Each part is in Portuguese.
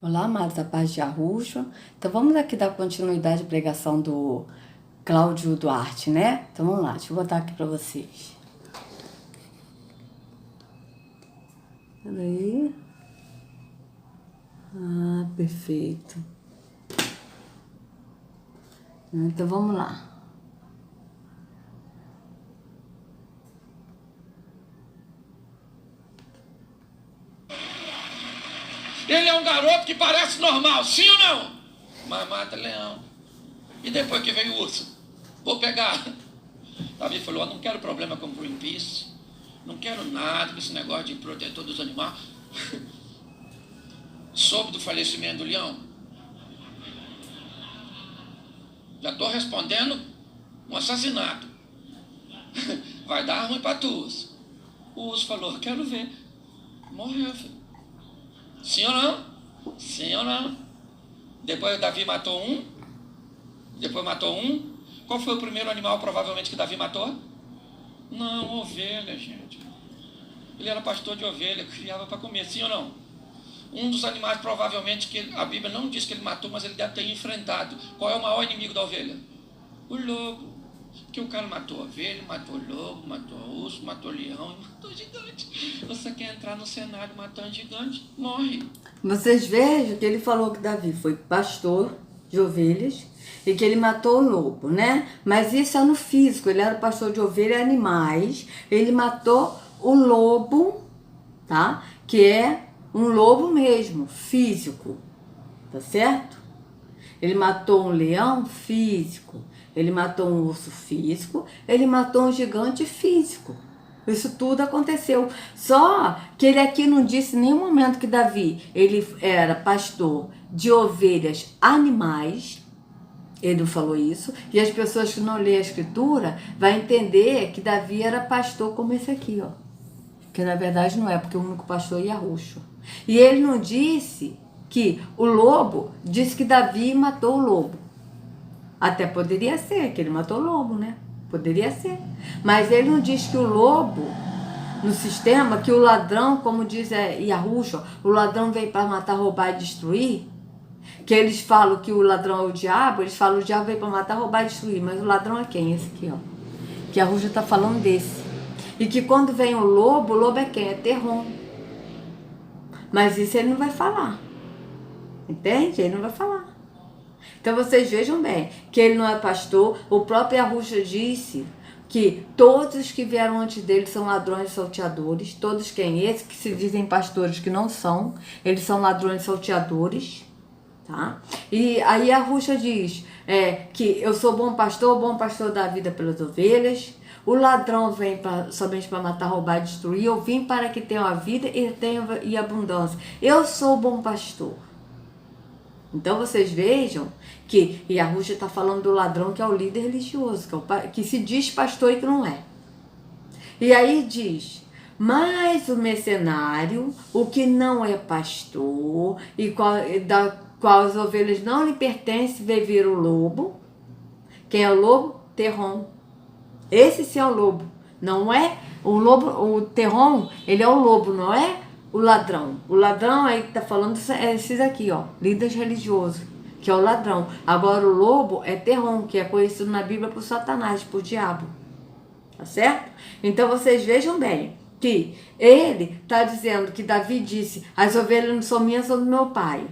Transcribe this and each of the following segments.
Olá, amados, a paz de Arrujo. Então vamos aqui dar continuidade à pregação do Cláudio Duarte, né? Então vamos lá, deixa eu botar aqui para vocês. Peraí. Ah, perfeito. Então vamos lá. Ele é um garoto que parece normal, sim ou não? Mas mata leão. E depois que veio o urso? Vou pegar. Davi falou, não quero problema com o Greenpeace. Não quero nada com esse negócio de protetor dos animais. Soube do falecimento do leão? Já estou respondendo um assassinato. Vai dar ruim para tu, urso. O urso falou, quero ver. Morreu, filho. Sim ou não? Sim ou não? Depois Davi matou um. Depois matou um. Qual foi o primeiro animal provavelmente que Davi matou? Não, ovelha, gente. Ele era pastor de ovelha, criava para comer, sim ou não? Um dos animais provavelmente que a Bíblia não diz que ele matou, mas ele deve ter enfrentado. Qual é o maior inimigo da ovelha? O lobo. Porque o cara matou a ovelha, matou o lobo, matou o urso, matou o leão e matou o gigante. Você quer entrar no cenário matando gigante? Morre. Vocês vejam que ele falou que Davi foi pastor de ovelhas e que ele matou o lobo, né? Mas isso é no físico, ele era pastor de ovelhas e animais. Ele matou o lobo, tá? Que é um lobo mesmo, físico, tá certo? Ele matou um leão físico, ele matou um urso físico, ele matou um gigante físico. Isso tudo aconteceu. Só que ele aqui não disse em nenhum momento que Davi, ele era pastor de ovelhas animais. Ele não falou isso. E as pessoas que não lêem a escritura vai entender que Davi era pastor como esse aqui, ó. Que na verdade não é, porque o único pastor é Yahushua. E ele não disse que o lobo, disse que Davi matou o lobo. Até poderia ser, que ele matou o lobo, né? Poderia ser. Mas ele não diz que o lobo, no sistema, que o ladrão, como diz Yahushua, o ladrão veio para matar, roubar e destruir. Que eles falam que o ladrão é o diabo, eles falam que o diabo veio para matar, roubar e destruir. Mas o ladrão é quem? Esse aqui, ó. Que Yahushua está falando desse. E que quando vem o lobo é quem? É Terrom. Mas isso ele não vai falar. Entende? Ele não vai falar. Então vocês vejam bem, que ele não é pastor. O próprio Yahushua disse que todos os que vieram antes dele são ladrões e salteadores. Todos quem? Esses que se dizem pastores que não são. Eles são ladrões e salteadores. Tá? E aí Yahushua diz que eu sou bom pastor da vida pelas ovelhas. O ladrão vem somente para matar, roubar e destruir. Eu vim para que tenham a vida e abundância. Eu sou o bom pastor. Então vocês vejam que Yahushua está falando do ladrão que é o líder religioso, que se diz pastor e que não é. E aí diz, mas o mercenário, o que não é pastor, da qual as ovelhas não lhe pertencem, vai vir o lobo. Quem é o lobo? Terrom. Esse sim é o lobo. Não é o lobo, o Terrom, ele é o lobo, não é o ladrão. O ladrão aí que tá falando é esses aqui, ó, líderes religiosos, que é o ladrão. Agora o lobo é Terrom, que é conhecido na Bíblia por Satanás, por diabo. Tá certo? Então vocês vejam bem que ele tá dizendo que Davi disse, as ovelhas não são minhas, são do meu pai.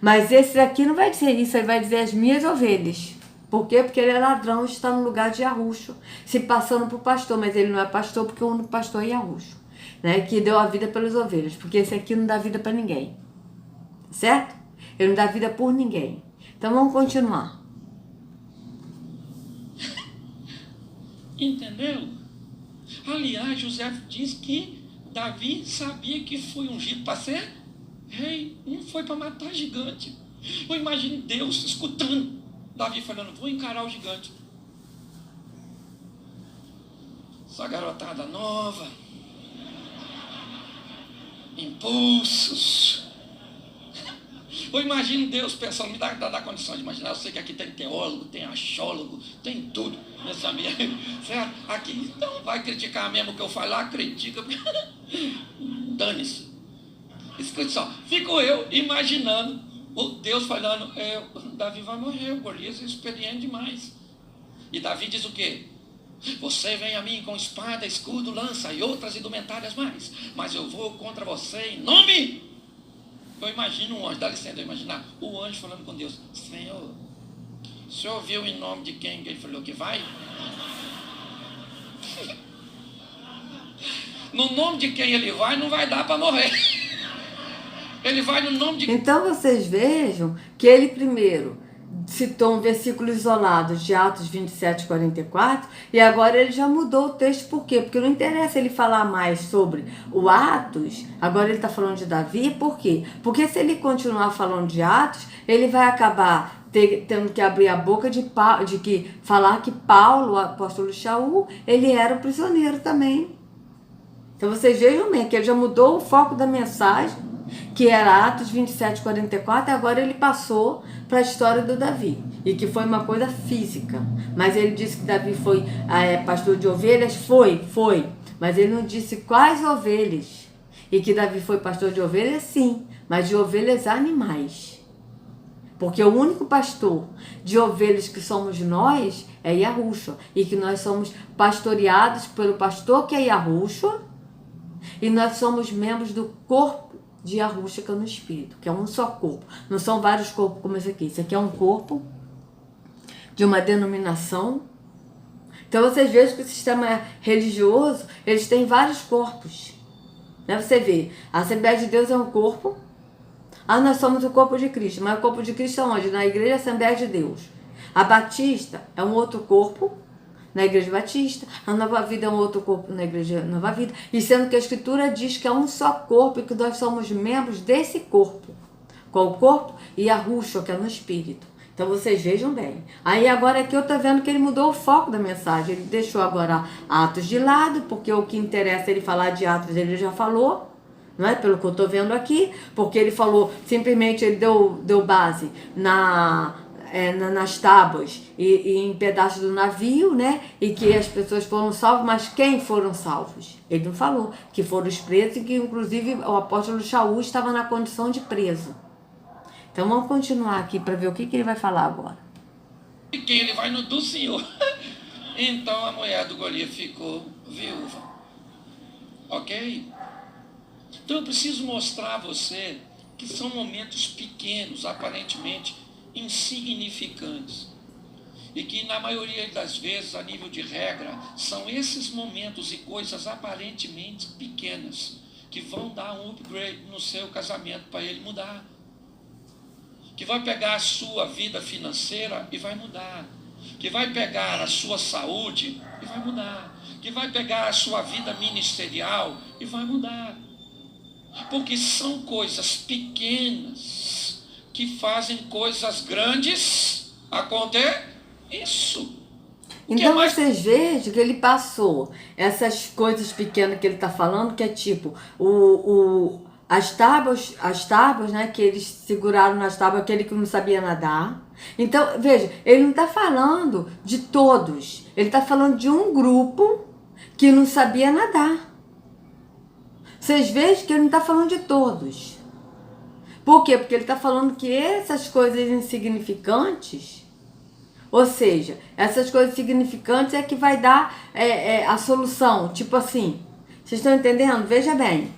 Mas esse aqui não vai dizer isso, ele vai dizer as minhas ovelhas. Por quê? Porque ele é ladrão, está no lugar de Yahushua, se passando por pastor, mas ele não é pastor porque o único pastor é Yahushua, né? Que deu a vida pelas ovelhas, porque esse aqui não dá vida para ninguém, certo? Ele não dá vida por ninguém. Então vamos continuar. Entendeu? Aliás, José diz que Davi sabia que foi ungido para ser rei, não foi para matar gigante. Eu imagino Deus escutando Davi falando, vou encarar o gigante. Essa garotada nova, impulsos. Eu imagino Deus pensando, me dá condição de imaginar. Eu sei que aqui tem teólogo, tem achólogo, tem tudo nesse ambiente, certo? Aqui, então vai criticar mesmo o que eu falar, critica. Dane-se. Escute só, fico eu imaginando o Deus falando, Davi vai morrer, o Golias é experiente demais. E Davi diz o quê? Você vem a mim com espada, escudo, lança e outras indumentárias mais, mas eu vou contra você em nome. Eu imagino um anjo, dá licença eu imaginar, o anjo falando com Deus, Senhor, o senhor viu em nome de quem que ele falou que vai? No nome de quem ele vai, não vai dar para morrer. Ele vai no nome de... Então vocês vejam que ele primeiro citou um versículo isolado de Atos 27, 44, e agora ele já mudou o texto. Por quê? Porque não interessa ele falar mais sobre o Atos, agora ele está falando de Davi. Por quê? Porque se ele continuar falando de Atos, ele vai acabar tendo que abrir a boca falar que Paulo, o apóstolo Shaul, ele era o prisioneiro também. Então vocês vejam bem que ele já mudou o foco da mensagem, que era Atos 27, 44, e agora ele passou para a história do Davi, e que foi uma coisa física. Mas ele disse que Davi foi pastor de ovelhas, foi, mas ele não disse quais ovelhas, e que Davi foi pastor de ovelhas, sim, mas de ovelhas animais. Porque o único pastor de ovelhas que somos nós é Yahushua, e que nós somos pastoreados pelo pastor que é Yahushua, e nós somos membros do corpo de Yahushua, que é no Espírito, que é um só corpo. Não são vários corpos como esse aqui. Esse aqui é um corpo de uma denominação. Então vocês vejam que o sistema religioso, eles têm vários corpos. Né? Você vê, a Assembleia de Deus é um corpo. Nós somos o corpo de Cristo. Mas o corpo de Cristo é onde? Na Igreja Assembleia de Deus. A Batista é um outro corpo, na Igreja Batista. A Nova Vida é um outro corpo na Igreja Nova Vida. E sendo que a Escritura diz que é um só corpo e que nós somos membros desse corpo. Qual o corpo? Yahushua, que é no Espírito. Então vocês vejam bem. Aí agora aqui eu estou vendo que ele mudou o foco da mensagem. Ele deixou agora Atos de lado, porque o que interessa ele falar de Atos ele já falou. Não é? Pelo que eu estou vendo aqui. Porque ele falou, simplesmente ele deu base nas tábuas e em pedaços do navio, né? E que as pessoas foram salvas, mas quem foram salvos? Ele não falou que foram os presos e que inclusive o apóstolo Shaul estava na condição de preso. Então vamos continuar aqui para ver o que ele vai falar agora. E quem ele vai no do Senhor. Então a mulher do Golias ficou viúva. Ok? Então eu preciso mostrar a você que são momentos pequenos, aparentemente insignificantes, e que na maioria das vezes, a nível de regra, são esses momentos e coisas aparentemente pequenas que vão dar um upgrade no seu casamento para ele mudar, que vai pegar a sua vida financeira e vai mudar, que vai pegar a sua saúde e vai mudar, que vai pegar a sua vida ministerial e vai mudar, porque são coisas pequenas que fazem coisas grandes acontecer. Isso. Então vocês vejam que ele passou essas coisas pequenas que ele está falando, que é tipo as tábuas, né, que eles seguraram nas tábuas, aquele que não sabia nadar. Então, veja, ele não está falando de todos, ele está falando de um grupo que não sabia nadar. Vocês vejam que ele não está falando de todos. Por quê? Porque ele está falando que essas coisas insignificantes, ou seja, essas coisas significantes é que vai dar a solução. Tipo assim, vocês estão entendendo? Veja bem.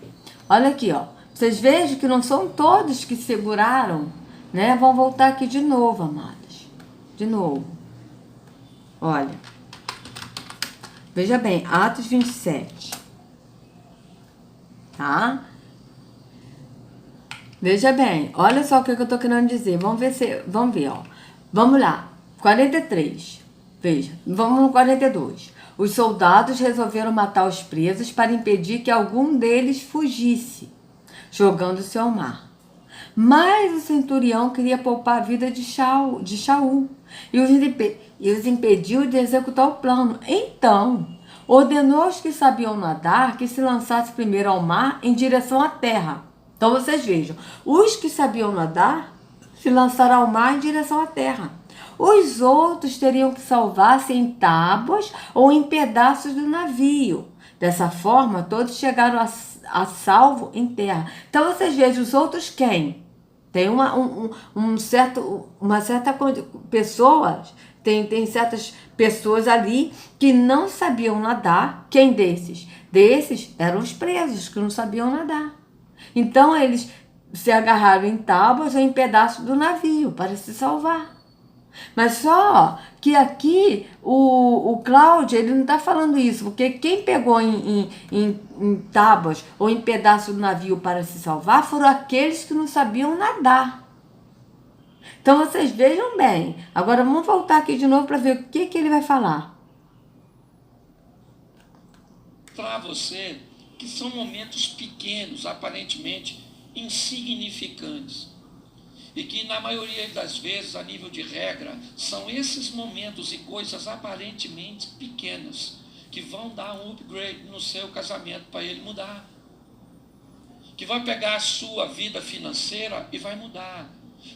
Olha aqui, ó. Vocês vejam que não são todos que seguraram, né? Vamos voltar aqui de novo, amados. De novo. Olha. Veja bem, Atos 27. Tá? Veja bem, olha só o que eu tô querendo dizer. Vamos ver, ó. Vamos lá. 43. Veja, vamos no 42. Os soldados resolveram matar os presos para impedir que algum deles fugisse, jogando-se ao mar. Mas o centurião queria poupar a vida de Shaul e os impediu de executar o plano. Então, ordenou aos que sabiam nadar que se lançassem primeiro ao mar em direção à terra. Então vocês vejam, os que sabiam nadar se lançaram ao mar em direção à terra. Os outros teriam que salvar-se em tábuas ou em pedaços do navio. Dessa forma, todos chegaram a salvo em terra. Então vocês vejam os outros quem? Tem pessoas, tem certas pessoas ali que não sabiam nadar. Quem desses? Desses eram os presos que não sabiam nadar. Então eles se agarraram em tábuas ou em pedaços do navio para se salvar. Mas só que aqui o Cláudio, ele não está falando isso, porque quem pegou em tábuas ou em pedaços do navio para se salvar foram aqueles que não sabiam nadar. Então vocês vejam bem. Agora vamos voltar aqui de novo para ver o que ele vai falar. Para você que são momentos pequenos, aparentemente insignificantes, e que na maioria das vezes, a nível de regra, são esses momentos e coisas aparentemente pequenas que vão dar um upgrade no seu casamento para ele mudar, que vai pegar a sua vida financeira e vai mudar,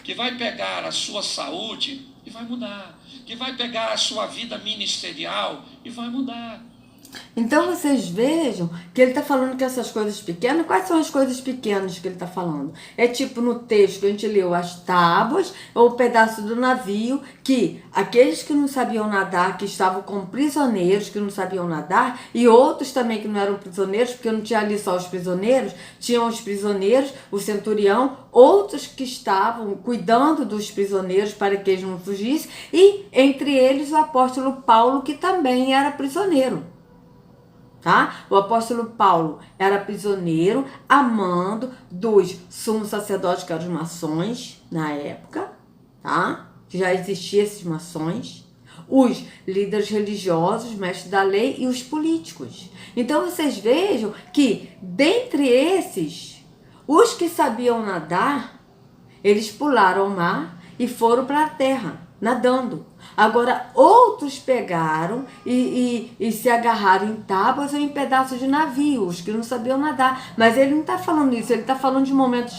que vai pegar a sua saúde e vai mudar, que vai pegar a sua vida ministerial e vai mudar. Então vocês vejam que ele está falando que essas coisas pequenas, quais são as coisas pequenas que ele está falando? É tipo no texto que a gente leu, as tábuas ou o pedaço do navio, que aqueles que não sabiam nadar, que estavam como prisioneiros, que não sabiam nadar, e outros também que não eram prisioneiros, porque não tinha ali só os prisioneiros, tinham os prisioneiros, o centurião, outros que estavam cuidando dos prisioneiros para que eles não fugissem, e entre eles o apóstolo Paulo, que também era prisioneiro. Tá? O apóstolo Paulo era prisioneiro, amando dos sumos sacerdotes, que eram os maçons na época, tá? Já existiam esses maçons, os líderes religiosos, mestres da lei e os políticos. Então vocês vejam que dentre esses, os que sabiam nadar, eles pularam o mar e foram para a terra, nadando. Agora, outros pegaram e se agarraram em tábuas ou em pedaços de navios, que não sabiam nadar. Mas ele não está falando isso, ele está falando de momentos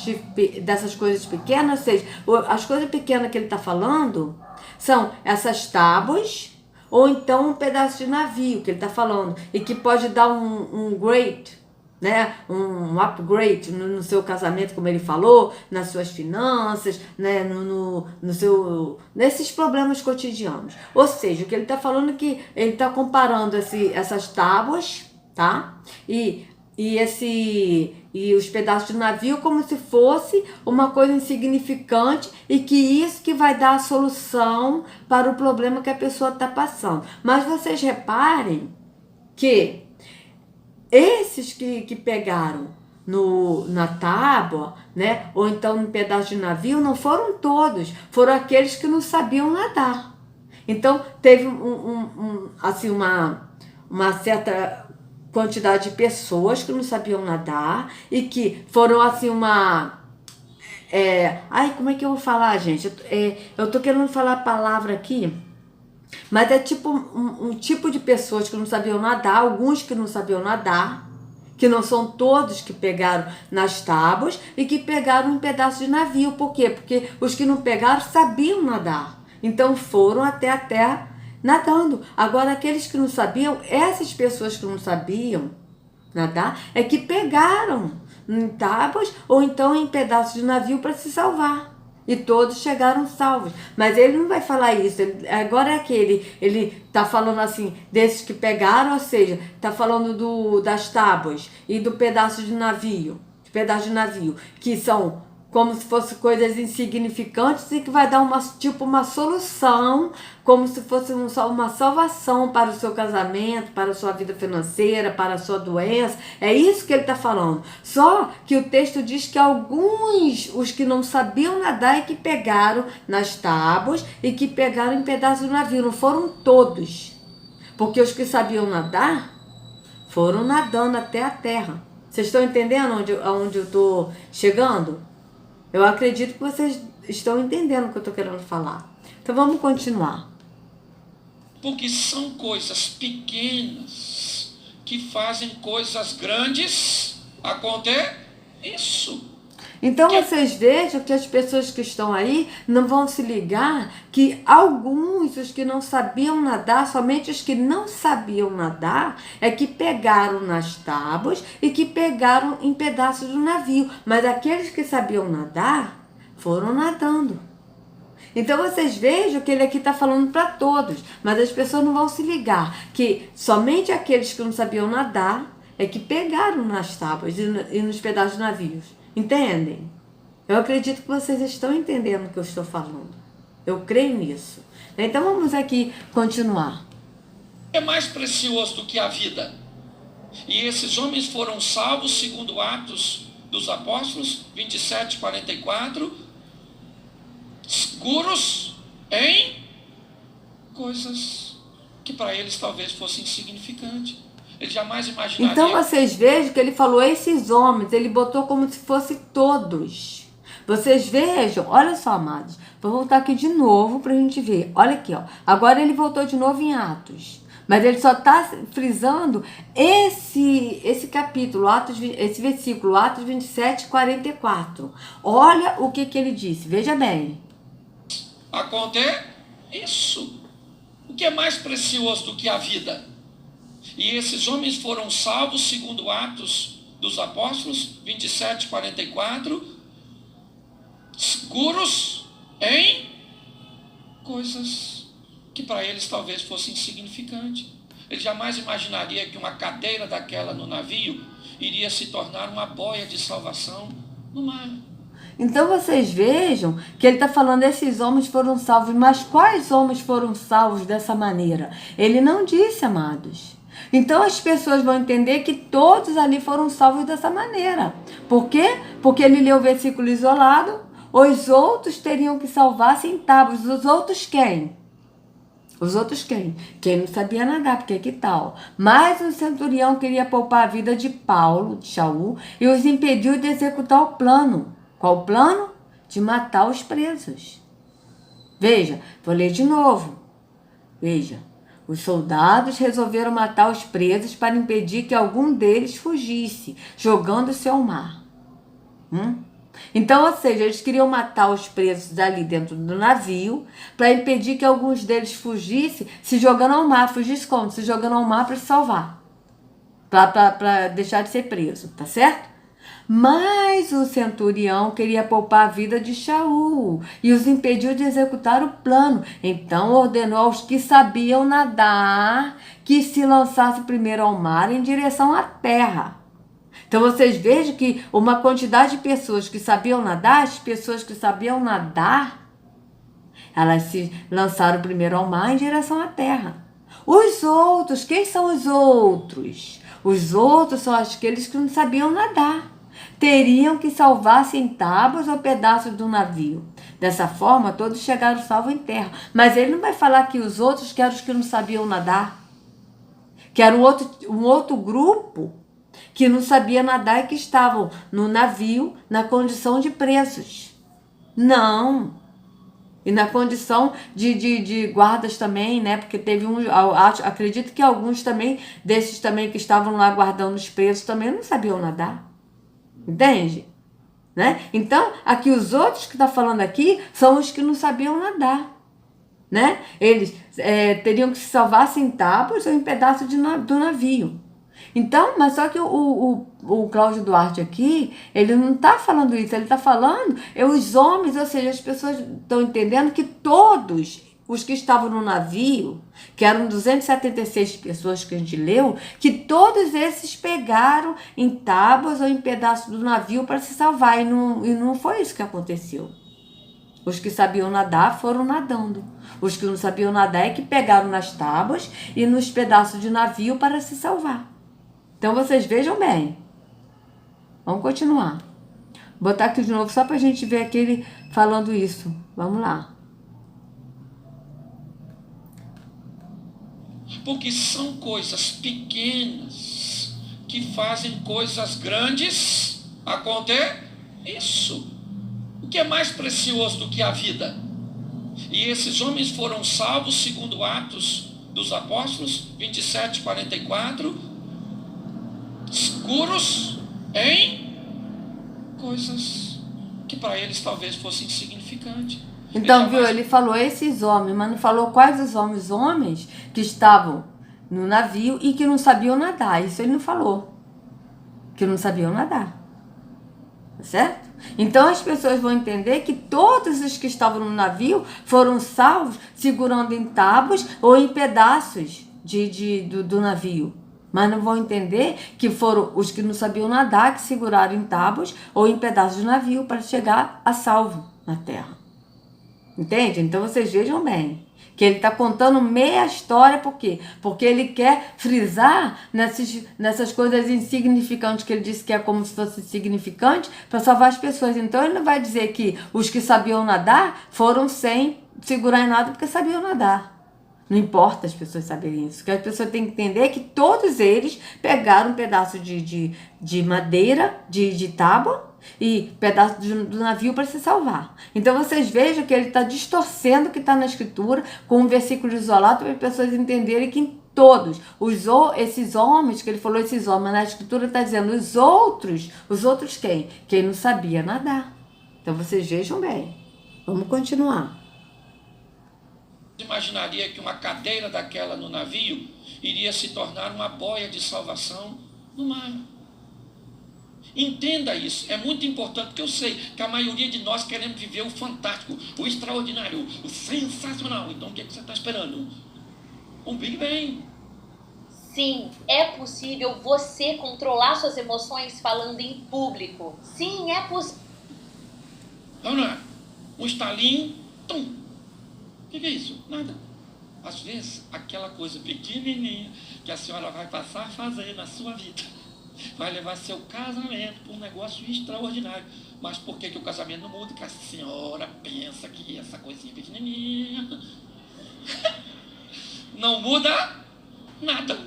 dessas coisas pequenas, ou seja, as coisas pequenas que ele está falando são essas tábuas ou então um pedaço de navio que ele está falando, e que pode dar um great, né, um upgrade no seu casamento, como ele falou, nas suas finanças, né, nesses problemas cotidianos. Ou seja, o que ele está falando é que ele está comparando essas tábuas, tá? E os pedaços de navio como se fosse uma coisa insignificante, e que isso que vai dar a solução para o problema que a pessoa está passando. Mas vocês reparem que esses que pegaram na tábua, né, ou então no pedaço de navio, não foram todos, foram aqueles que não sabiam nadar. Então teve assim, uma certa quantidade de pessoas que não sabiam nadar e que foram assim como é que eu vou falar, gente? Eu tô querendo falar a palavra aqui, mas é tipo um tipo de pessoas que não sabiam nadar, alguns que não sabiam nadar, que não são todos que pegaram nas tábuas e que pegaram um pedaço de navio. Por quê? Porque os que não pegaram sabiam nadar, então foram até a terra nadando. Agora, aqueles que não sabiam, essas pessoas que não sabiam nadar, é que pegaram em tábuas ou então em pedaços de navio para se salvar. E todos chegaram salvos. Mas ele não vai falar isso. Agora é que ele está falando assim, desses que pegaram, ou seja, está falando das tábuas e do pedaço de navio. Que são como se fossem coisas insignificantes e que vai dar uma solução, como se fosse uma salvação para o seu casamento, para a sua vida financeira, para a sua doença. É isso que ele está falando. Só que o texto diz que alguns, os que não sabiam nadar, é que pegaram nas tábuas e que pegaram em pedaços do navio. Não foram todos. Porque os que sabiam nadar foram nadando até a terra. Vocês estão entendendo aonde eu estou chegando? Eu acredito que vocês estão entendendo o que eu estou querendo falar. Então vamos continuar. Porque são coisas pequenas que fazem coisas grandes acontecer. Isso. Então vocês vejam que as pessoas que estão aí não vão se ligar que alguns, os que não sabiam nadar, somente os que não sabiam nadar, é que pegaram nas tábuas e que pegaram em pedaços do navio. Mas aqueles que sabiam nadar foram nadando. Então vocês vejam que ele aqui está falando para todos, mas as pessoas não vão se ligar que somente aqueles que não sabiam nadar é que pegaram nas tábuas e nos pedaços de navios. Entendem? Eu acredito que vocês estão entendendo o que eu estou falando. Eu creio nisso. Então vamos aqui continuar. É mais precioso do que a vida. E esses homens foram salvos segundo Atos dos Apóstolos 27, 44, seguros em coisas que para eles talvez fossem insignificantes. Ele jamais imaginaria. Então vocês vejam que ele falou esses homens, ele botou como se fosse todos. Vocês vejam, olha só, amados. Vou voltar aqui de novo para a gente ver. Olha aqui, ó. Agora ele voltou de novo em Atos. Mas ele só está frisando esse capítulo, esse versículo, Atos 27, 44. Olha o que ele disse, veja bem. Acontece isso. O que é mais precioso do que a vida? E esses homens foram salvos segundo Atos dos Apóstolos 27, 44, seguros em coisas que para eles talvez fossem insignificantes. Ele jamais imaginaria que uma cadeira daquela no navio iria se tornar uma boia de salvação no mar. Então vocês vejam que ele está falando esses homens foram salvos, mas quais homens foram salvos dessa maneira? Ele não disse, amados. Então as pessoas vão entender que todos ali foram salvos dessa maneira. Por quê? Porque ele leu o versículo isolado, os outros teriam que salvar-se em tábuas. Os outros quem? Os outros quem? Quem não sabia nadar, porque que tal? Mas o centurião queria poupar a vida de Paulo, de Shaul, e os impediu de executar o plano. Qual o plano? De matar os presos. Veja, vou ler de novo. Veja, os soldados resolveram matar os presos para impedir que algum deles fugisse, jogando-se ao mar. Então, ou seja, eles queriam matar os presos ali dentro do navio para impedir que alguns deles fugissem, se jogando ao mar. Fugisse como? Se jogando ao mar para se salvar. Para deixar de ser preso, tá certo? Mas o centurião queria poupar a vida de Shaul e os impediu de executar o plano. Então ordenou aos que sabiam nadar que se lançassem primeiro ao mar em direção à terra. Então vocês vejam que uma quantidade de pessoas que sabiam nadar, as pessoas que sabiam nadar, elas se lançaram primeiro ao mar em direção à terra. Os outros, quem são os outros? Os outros são aqueles que não sabiam nadar. Teriam que salvar-se em tábuas ou pedaços do navio. Dessa forma, todos chegaram salvos em terra. Mas ele não vai falar que os outros, que eram os que não sabiam nadar, que era um outro grupo que não sabia nadar e que estavam no navio na condição de presos. Não. E na condição de guardas também, né? Porque teve acredito que alguns também, desses também que estavam lá guardando os presos, também não sabiam nadar. Entende? Né? Então, aqui os outros que está falando aqui são os que não sabiam nadar. Né? Eles teriam que se salvar em tábuas ou em pedaços do navio. Então, mas só que o Cláudio Duarte aqui, ele não está falando isso, ele está falando, os homens, ou seja, as pessoas estão entendendo que todos os que estavam no navio, que eram 276 pessoas que a gente leu, que todos esses pegaram em tábuas ou em pedaços do navio para se salvar, e não foi isso que aconteceu. Os que sabiam nadar foram nadando. Os que não sabiam nadar é que pegaram nas tábuas e nos pedaços de navio para se salvar. Então vocês vejam bem. Vamos continuar. Vou botar aqui de novo só para a gente ver aquele falando isso. Vamos lá. Porque são coisas pequenas que fazem coisas grandes acontecer. Isso. O que é mais precioso do que a vida? E esses homens foram salvos segundo Atos dos Apóstolos 27, 44, seguros em coisas que para eles talvez fosse insignificante. Então, viu, ele falou esses homens, mas não falou quais os homens que estavam no navio e que não sabiam nadar. Isso ele não falou. Que não sabiam nadar. Certo? Então as pessoas vão entender que todos os que estavam no navio foram salvos segurando em tábuas ou em pedaços do navio. Mas não vão entender que foram os que não sabiam nadar que seguraram em tábuas ou em pedaços do navio para chegar a salvo na terra. Entende? Então vocês vejam bem que ele está contando meia história, por quê? Porque ele quer frisar nessas coisas insignificantes que ele disse que é como se fosse significante para salvar as pessoas. Então ele não vai dizer que os que sabiam nadar foram sem segurar em nada porque sabiam nadar. Não importa as pessoas saberem isso. O que as pessoas têm que entender é que todos eles pegaram um pedaço de madeira, de tábua, e pedaço do navio para se salvar. Então vocês vejam que ele está distorcendo o que está na escritura com um versículo isolado para as pessoas entenderem que todos, esses homens, que ele falou esses homens, na escritura está dizendo os outros quem? Quem não sabia nadar. Então vocês vejam bem. Vamos continuar. Imaginaria que uma cadeira daquela no navio iria se tornar uma boia de salvação no mar. Entenda isso, é muito importante, porque eu sei que a maioria de nós queremos viver o fantástico, o extraordinário, o sensacional. Então o que você está esperando? Um Big Bang. Sim, é possível você controlar suas emoções falando em público. Sim, é possível. Vamos lá, um estalinho, tum. O que é isso? Nada. Às vezes, aquela coisa pequenininha que a senhora vai passar a fazer na sua vida vai levar seu casamento para um negócio extraordinário. Mas por que o casamento não muda? Porque a senhora pensa que essa coisinha pequenininha não muda nada.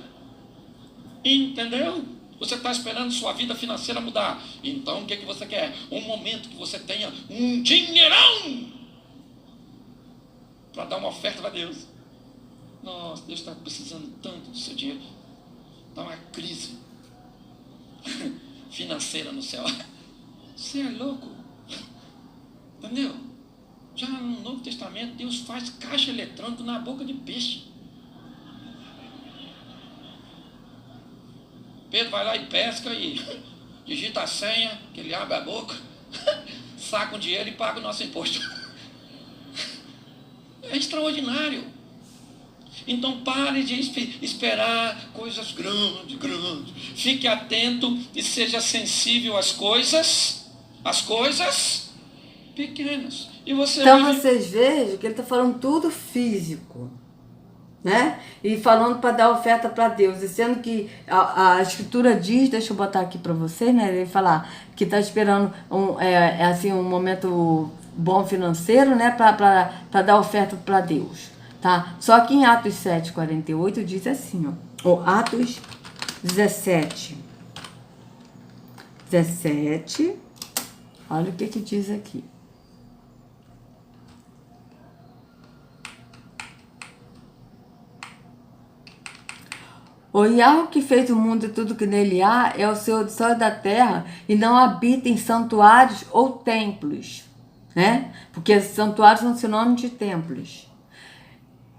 Entendeu? Você está esperando sua vida financeira mudar. Então o que você quer? Um momento que você tenha um dinheirão para dar uma oferta para Deus. Nossa, Deus está precisando tanto do seu dinheiro. Dá uma crise financeira no céu. Você é louco. Entendeu? Já no Novo Testamento, Deus faz caixa eletrônica na boca de peixe. Pedro vai lá e pesca e digita a senha, que ele abre a boca, saca o dinheiro e paga o nosso imposto. É extraordinário. Então pare de esperar coisas grandes. Fique atento e seja sensível às coisas pequenas. E você vocês vejam que ele está falando tudo físico, né? E falando para dar oferta para Deus, e sendo que a escritura diz, deixa eu botar aqui para vocês, né? Ele falar que está esperando um momento bom financeiro, né? Para dar oferta para Deus. Tá? Só que em Atos 7:48 diz assim, ó, ou Atos 17, olha o que diz aqui. O Yahweh que fez o mundo e tudo que nele há é o Senhor do céu e da terra e não habita em santuários ou templos, né? Porque santuários são sinônimo de templos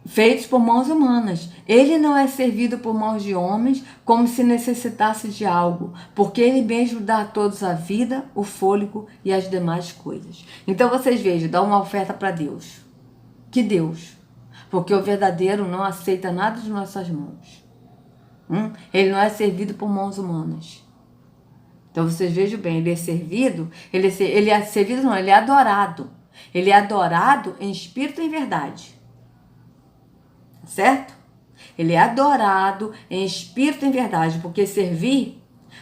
feitos por mãos humanas. Ele não é servido por mãos de homens como se necessitasse de algo, porque ele mesmo dá a todos a vida, o fôlego e as demais coisas. Então vocês vejam, dá uma oferta para Deus. Que Deus? Porque o verdadeiro não aceita nada de nossas mãos. Ele não é servido por mãos humanas. Então vocês vejam bem, ele é servido, ele é servido não, ele é adorado. Ele é adorado em espírito e em verdade. Certo? Ele é adorado em espírito e em verdade, porque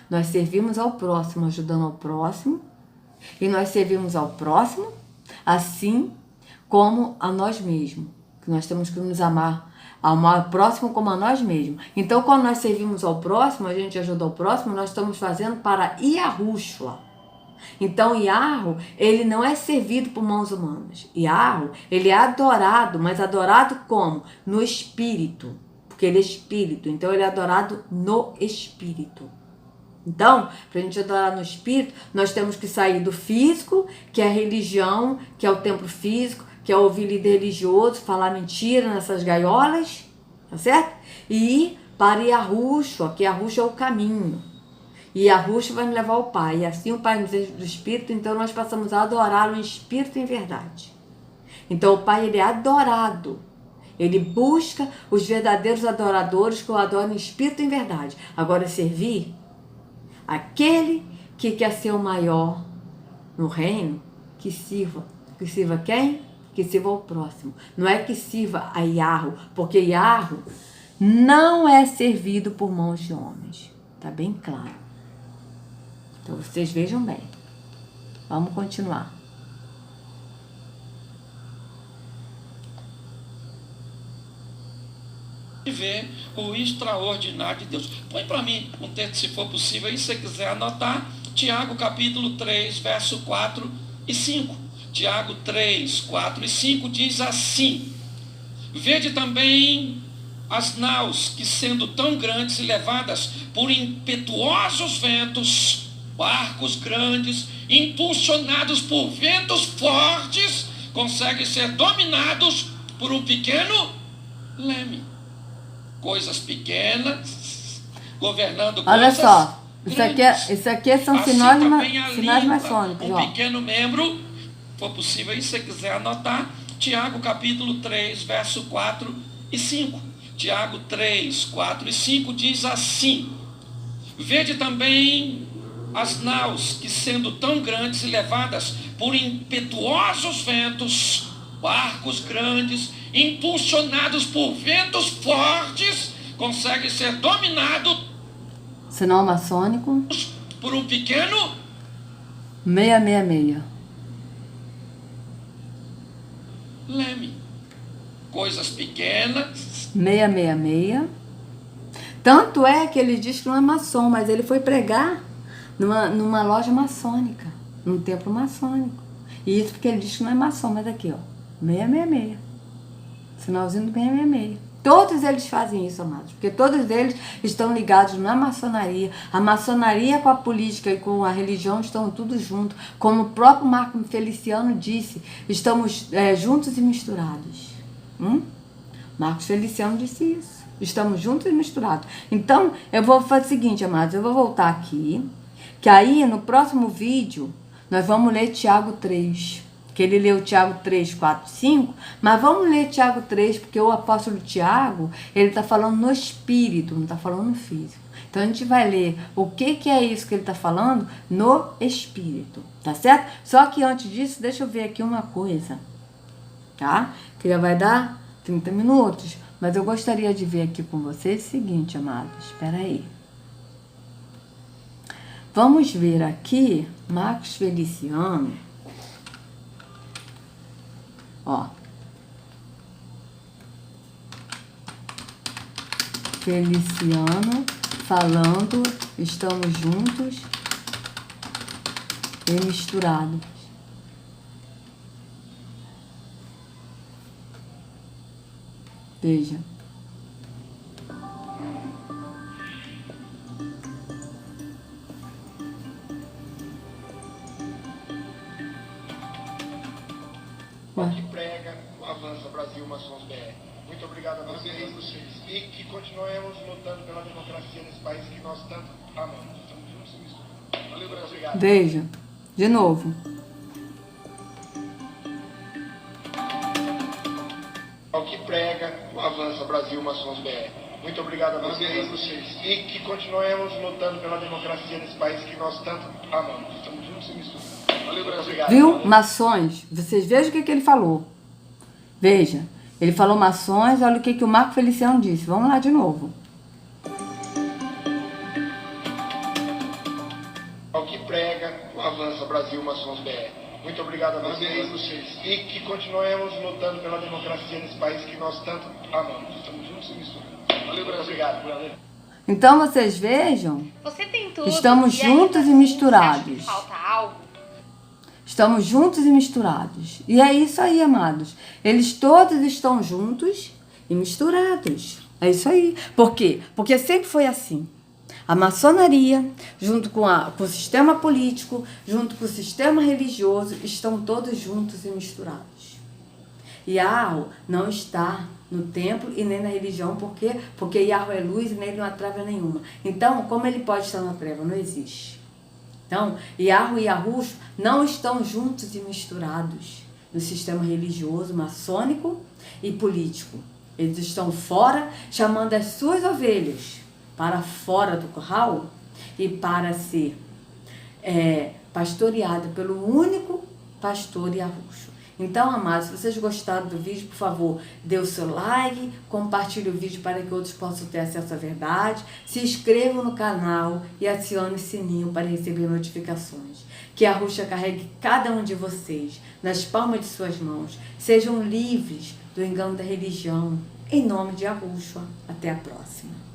nós servimos ao próximo, ajudando ao próximo, e nós servimos ao próximo, assim como a nós mesmos, que nós temos que nos amar ao próximo como a nós mesmos. Então, quando nós servimos ao próximo, a gente ajuda ao próximo, nós estamos fazendo para Yahushua. Então, Yahweh, ele não é servido por mãos humanas. Yahweh, ele é adorado, mas adorado como? No Espírito. Porque ele é Espírito. Então, ele é adorado no Espírito. Então, para a gente adorar no espírito, nós temos que sair do físico, que é a religião, que é o templo físico, que é ouvir líder religioso, falar mentira nessas gaiolas, tá certo? E ir para Yahushua, que Yahushua é o caminho. E Yahushua vai nos levar ao Pai. E assim o Pai nos deixa do Espírito, então nós passamos a adorá-lo em espírito e em verdade. Então o Pai, ele é adorado. Ele busca os verdadeiros adoradores que o adoram em espírito e em verdade. Agora, servir aquele que quer ser o maior no reino, que sirva. Que sirva quem? Que sirva ao próximo. Não é que sirva a Yahu, porque Yahu não é servido por mãos de homens. Tá bem claro. Então vocês vejam bem. Vamos continuar. Ver o extraordinário de Deus. Põe para mim um texto, se for possível, aí se você quiser anotar. Tiago capítulo 3, verso 4 e 5. Tiago 3, 4 e 5 diz assim: vede também as naus que, sendo tão grandes e levadas por impetuosos ventos, barcos grandes, impulsionados por ventos fortes, conseguem ser dominados por um pequeno leme. Coisas pequenas, governando Olha coisas só, grandes. isso aqui são Assim sinais também a língua, maçônicos. um Ó. pequeno membro, se for possível, aí se você quiser anotar, Tiago capítulo 3, verso 4 e 5. Tiago 3, 4 e 5 diz assim: vede também as naus que, sendo tão grandes e levadas por impetuosos ventos, barcos grandes, impulsionados por ventos fortes, conseguem ser dominados Sinal maçônico por um pequeno 666. leme. Coisas pequenas. 666. Tanto é que ele diz que não é maçom, mas ele foi pregar numa loja maçônica, num templo maçônico. E isso porque ele diz que não é maçom, mas aqui, ó, 666. Sinalzinho do 666. Todos eles fazem isso, amados, porque todos eles estão ligados na maçonaria. A maçonaria com a política e com a religião estão tudo junto. Como o próprio Marco Feliciano disse, estamos juntos e misturados. Marcos Feliciano disse isso. Estamos juntos e misturados. Então, eu vou fazer o seguinte, amados, eu vou voltar aqui, que aí no próximo vídeo nós vamos ler Tiago 3. Que ele leu Tiago 3, 4, 5, mas vamos ler Tiago 3, porque o apóstolo Tiago, ele está falando no espírito, não está falando no físico. Então a gente vai ler o que é isso que ele está falando no espírito, tá certo? Só que antes disso, deixa eu ver aqui uma coisa, tá? Que já vai dar 30 minutos, mas eu gostaria de ver aqui com vocês o seguinte, amados, espera aí. Vamos ver aqui, Marcos Feliciano. Ó, Feliciano falando, estamos juntos e misturados. Veja. Que prega o Avança Brasil Maçons BR. Muito obrigado a vocês e que continuemos lutando pela democracia nesse país que nós tanto amamos. Estamos juntos e misturados. Valeu, Brasil. Obrigado. Veja, de novo. Ao que prega o Avança Brasil Maçons BR. Muito obrigado a vocês e que continuemos lutando pela democracia nesse país que nós tanto amamos. Estamos juntos e misturados. Valeu, Brasil. Obrigado. Viu? Maçons. Vocês vejam o que ele falou. Veja. Ele falou maçons, olha o que o Marco Feliciano disse. Vamos lá de novo. Ao que prega o Avança Brasil Maçons BR. Muito obrigado a vocês e que continuemos lutando pela democracia nesse país que nós tanto amamos. Estamos juntos e misturados. Valeu, Brasil. Obrigado. Então vocês vejam. Você tem tudo. Estamos juntos e misturados. Falta algo? Estamos juntos e misturados. E é isso aí, amados. Eles todos estão juntos e misturados. É isso aí. Por quê? Porque sempre foi assim. A maçonaria, junto com o sistema político, junto com o sistema religioso, estão todos juntos e misturados. Yahweh não está no templo e nem na religião, porque Yahweh é luz e nele não há treva nenhuma. Então, como ele pode estar na treva? Não existe. Então, Yahweh e Yahushua não estão juntos e misturados no sistema religioso, maçônico e político. Eles estão fora, chamando as suas ovelhas para fora do curral e para ser pastoreado pelo único pastor Yahushua. Então, amados, se vocês gostaram do vídeo, por favor, dê o seu like, compartilhe o vídeo para que outros possam ter acesso à verdade, se inscrevam no canal e acione o sininho para receber notificações. Que a Yahushua carregue cada um de vocês nas palmas de suas mãos. Sejam livres do engano da religião. Em nome de Yahushua. Até a próxima.